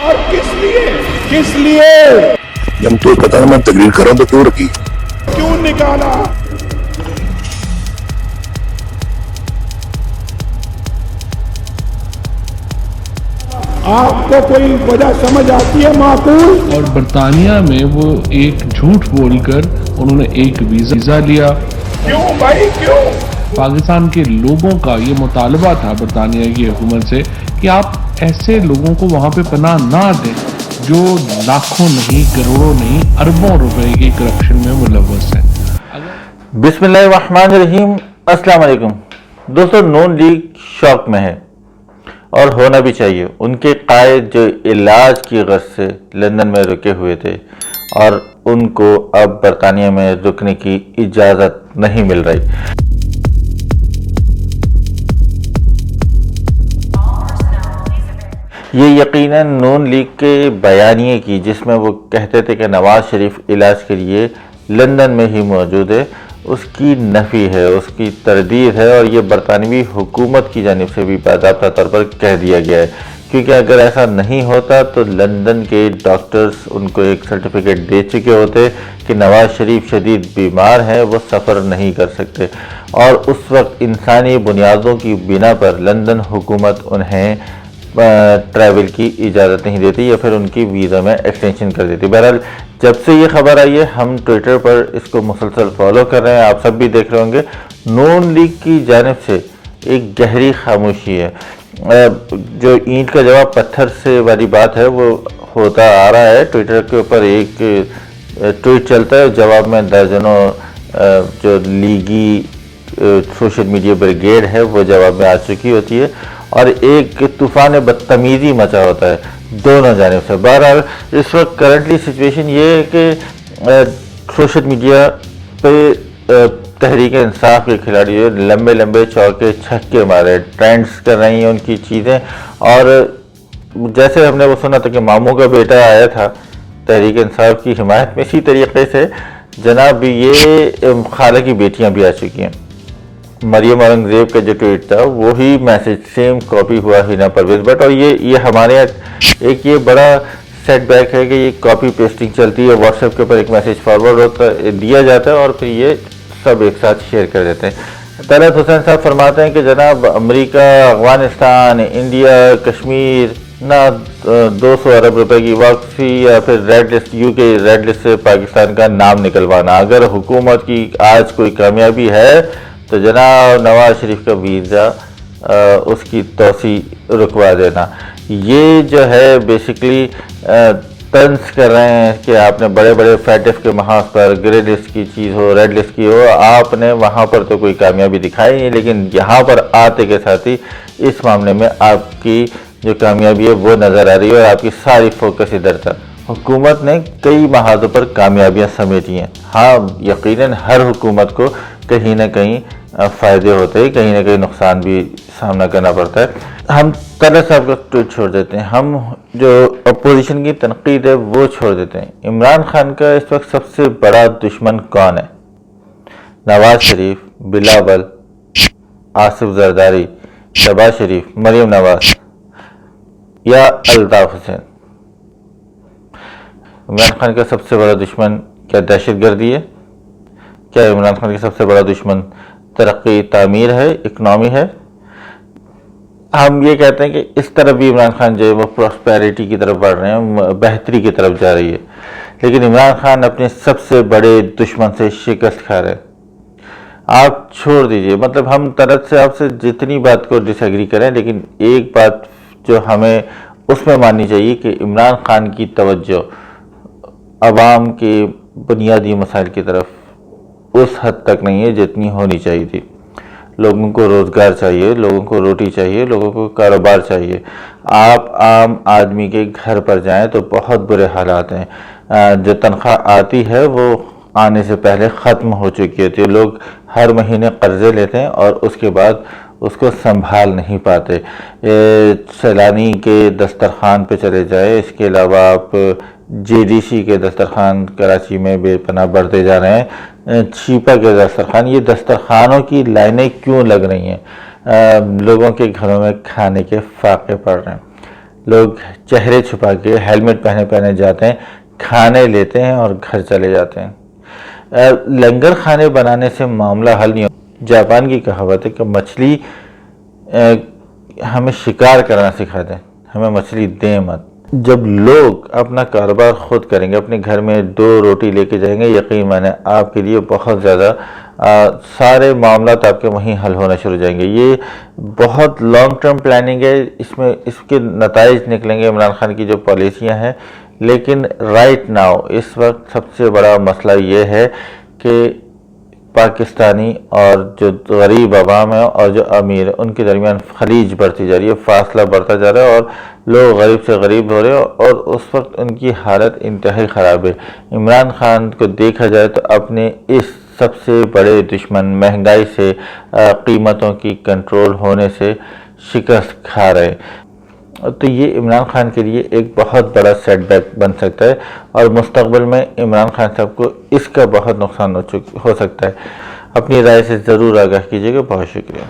اور کس لیے جب تو پتا نا میں تقریر کر رہا ہوں تو کیوں رکھی کیوں نکالا؟ آپ کو کوئی وجہ سمجھ آتی ہے معقول؟ اور برطانیہ میں وہ ایک جھوٹ بول کر انہوں نے ایک ویزا لیا. کیوں بھائی کیوں؟ پاکستان کے لوگوں کا یہ مطالبہ تھا برطانیہ کی حکومت سے کہ آپ ایسے لوگوں کو وہاں پہ پناہ نہ دیں جو لاکھوں نہیں، کروڑوں نہیں، اربوں روپے کی کرپشن میں ملوث ہیں. بسم اللہ الرحمن الرحیم. السلام علیکم دوستو. نون لیگ شوق میں ہے اور ہونا بھی چاہیے. ان کے قائد جو علاج کی غرض سے لندن میں رکے ہوئے تھے اور ان کو اب برطانیہ میں رکنے کی اجازت نہیں مل رہی. یہ یقیناً نون لیگ کے بیانیے کی، جس میں وہ کہتے تھے کہ نواز شریف علاج کے لیے لندن میں ہی موجود ہے، اس کی نفی ہے، اس کی تردید ہے. اور یہ برطانوی حکومت کی جانب سے بھی باضابطہ طور پر کہہ دیا گیا ہے، کیونکہ اگر ایسا نہیں ہوتا تو لندن کے ڈاکٹرز ان کو ایک سرٹیفکیٹ دے چکے ہوتے کہ نواز شریف شدید بیمار ہیں، وہ سفر نہیں کر سکتے. اور اس وقت انسانی بنیادوں کی بنا پر لندن حکومت انہیں ٹریول کی اجازت نہیں دیتی یا پھر ان کی ویزا میں ایکسٹینشن کر دیتی. بہرحال جب سے یہ خبر آئی ہے ہم ٹویٹر پر اس کو مسلسل فالو کر رہے ہیں. آپ سب بھی دیکھ رہے ہوں گے نون لیگ کی جانب سے ایک گہری خاموشی ہے. جو اینٹ کا جواب پتھر سے والی بات ہے وہ ہوتا آ رہا ہے. ٹویٹر کے اوپر ایک ٹویٹ چلتا ہے، جواب میں درجنوں جو لیگی سوشل میڈیا بریگیڈ ہے وہ جواب میں آ چکی ہوتی ہے اور ایک طوفان بدتمیزی مچا ہوتا ہے دونوں جانب سے. بہرحال اس وقت کرنٹلی سچویشن یہ ہے کہ سوشل میڈیا پہ تحریک انصاف کے کھلاڑی جو لمبے لمبے چوکے چھکے مارے ٹرینڈز کر رہی ہیں ان کی چیزیں. اور جیسے ہم نے وہ سنا تھا کہ ماموں کا بیٹا آیا تھا تحریک انصاف کی حمایت میں، اسی طریقے سے جناب یہ خالہ کی بیٹیاں بھی آ چکی ہیں. مریم اورنگزیب کا جو ٹویٹ تھا وہی میسج سیم کاپی ہوا ہینا پرویز بٹ. اور یہ ہمارے ایک یہ بڑا سیٹ بیک ہے کہ یہ کاپی پیسٹنگ چلتی ہے. واٹس ایپ کے اوپر ایک میسج فارورڈ دیا جاتا ہے اور پھر یہ سب ایک ساتھ شیئر کر دیتے ہیں. طلعت حسین صاحب فرماتے ہیں کہ جناب امریکہ، افغانستان، انڈیا، کشمیر نہ 200 ارب روپے کی واپسی یا پھر ریڈ لسٹ، یو کے ریڈ لسٹ سے پاکستان کا نام نکلوانا. اگر حکومت کی آج کوئی کامیابی ہے تو جناب نواز شریف کا ویزا اس کی توسیع رکوا دینا. یہ جو ہے بیسیکلی طنز کر رہے ہیں کہ آپ نے بڑے بڑے فیٹف کے محاذ پر گرے لسٹ کی چیز ہو، ریڈ لسٹ کی ہو، آپ نے وہاں پر تو کوئی کامیابی دکھائی نہیں، لیکن یہاں پر آتے کے ساتھ ہی اس معاملے میں آپ کی جو کامیابی ہے وہ نظر آ رہی ہے اور آپ کی ساری فوکس ادھر تھا. حکومت نے کئی محاذوں پر کامیابیاں سمیٹی ہیں. ہاں یقیناً ہر حکومت کو کہیں نہ کہیں فائدے ہوتے ہیں، کہیں نہ کہیں نقصان بھی سامنا کرنا پڑتا ہے. ہم طلعت صاحب کا ٹویٹ چھوڑ دیتے ہیں، ہم جو اپوزیشن کی تنقید ہے وہ چھوڑ دیتے ہیں. عمران خان کا اس وقت سب سے بڑا دشمن کون ہے؟ نواز شریف، بلاول، آصف زرداری، شہباز شریف، مریم نواز یا الطاف حسین؟ عمران خان کا سب سے بڑا دشمن کیا دہشت گردی ہے؟ کیا عمران خان کا سب سے بڑا دشمن ترقی تعمیر ہے، اکنامی ہے؟ ہم یہ کہتے ہیں کہ اس طرف بھی عمران خان جو ہے وہ پراسپیرٹی کی طرف بڑھ رہے ہیں، بہتری کی طرف جا رہی ہے، لیکن عمران خان اپنے سب سے بڑے دشمن سے شکست کھا رہے ہیں. آپ چھوڑ دیجئے، مطلب ہم طرف سے آپ سے جتنی بات کو ڈس ایگری کریں، لیکن ایک بات جو ہمیں اس میں ماننی چاہیے کہ عمران خان کی توجہ عوام کے بنیادی مسائل کی طرف اس حد تک نہیں ہے جتنی ہونی چاہیے تھی. لوگوں کو روزگار چاہیے، لوگوں کو روٹی چاہیے، لوگوں کو کاروبار چاہیے. آپ عام آدمی کے گھر پر جائیں تو بہت برے حالات ہیں. جو تنخواہ آتی ہے وہ آنے سے پہلے ختم ہو چکی ہوتی ہے. لوگ ہر مہینے قرضے لیتے ہیں اور اس کے بعد اس کو سنبھال نہیں پاتے. سیلانی کے دسترخوان پہ چلے جائیں، اس کے علاوہ آپ جے ڈی سی کے دسترخوان کراچی میں بے پناہ بڑھتے جا رہے ہیں. چھیپا کے دسترخوان، یہ دسترخوانوں کی لائنیں کیوں لگ رہی ہیں؟ لوگوں کے گھروں میں کھانے کے فاقے پڑ رہے ہیں. لوگ چہرے چھپا کے ہیلمٹ پہنے جاتے ہیں، کھانے لیتے ہیں اور گھر چلے جاتے ہیں۔ لنگر کھانے بنانے سے معاملہ حل نہیں ہوتا۔ جاپان کی کہاوت ہے کہ مچھلی ہمیں شکار کرنا سکھا دیں، ہمیں مچھلی دیں مت۔ جب لوگ اپنا کاروبار خود کریں گے، اپنے گھر میں 2 روٹی لے کے جائیں گے، یقین مانیں آپ کے لیے بہت زیادہ سارے معاملات آپ کے وہیں حل ہونا شروع ہو جائیں گے۔ یہ بہت لانگ ٹرم پلاننگ ہے، اس کے نتائج نکلیں گے عمران خان کی جو پالیسیاں ہیں، لیکن رائٹ ناؤ اس وقت سب سے بڑا مسئلہ یہ ہے کہ پاکستانی اور جو غریب عوام ہے اور جو امیر ہے ان کے درمیان خلیج بڑھتی جا رہی ہے، فاصلہ بڑھتا جا رہا ہے اور لوگ غریب سے غریب ہو رہے ہیں اور اس وقت ان کی حالت انتہائی خراب ہے۔ عمران خان کو دیکھا جائے تو اپنے اس سب سے بڑے دشمن مہنگائی سے، قیمتوں کی کنٹرول ہونے سے شکست کھا رہے ہیں۔ تو یہ عمران خان کے لیے ایک بہت بڑا سیٹ بیک بن سکتا ہے اور مستقبل میں عمران خان صاحب کو اس کا بہت نقصان ہو سکتا ہے۔ اپنی رائے سے ضرور آگاہ کیجیے گا۔ بہت شکریہ۔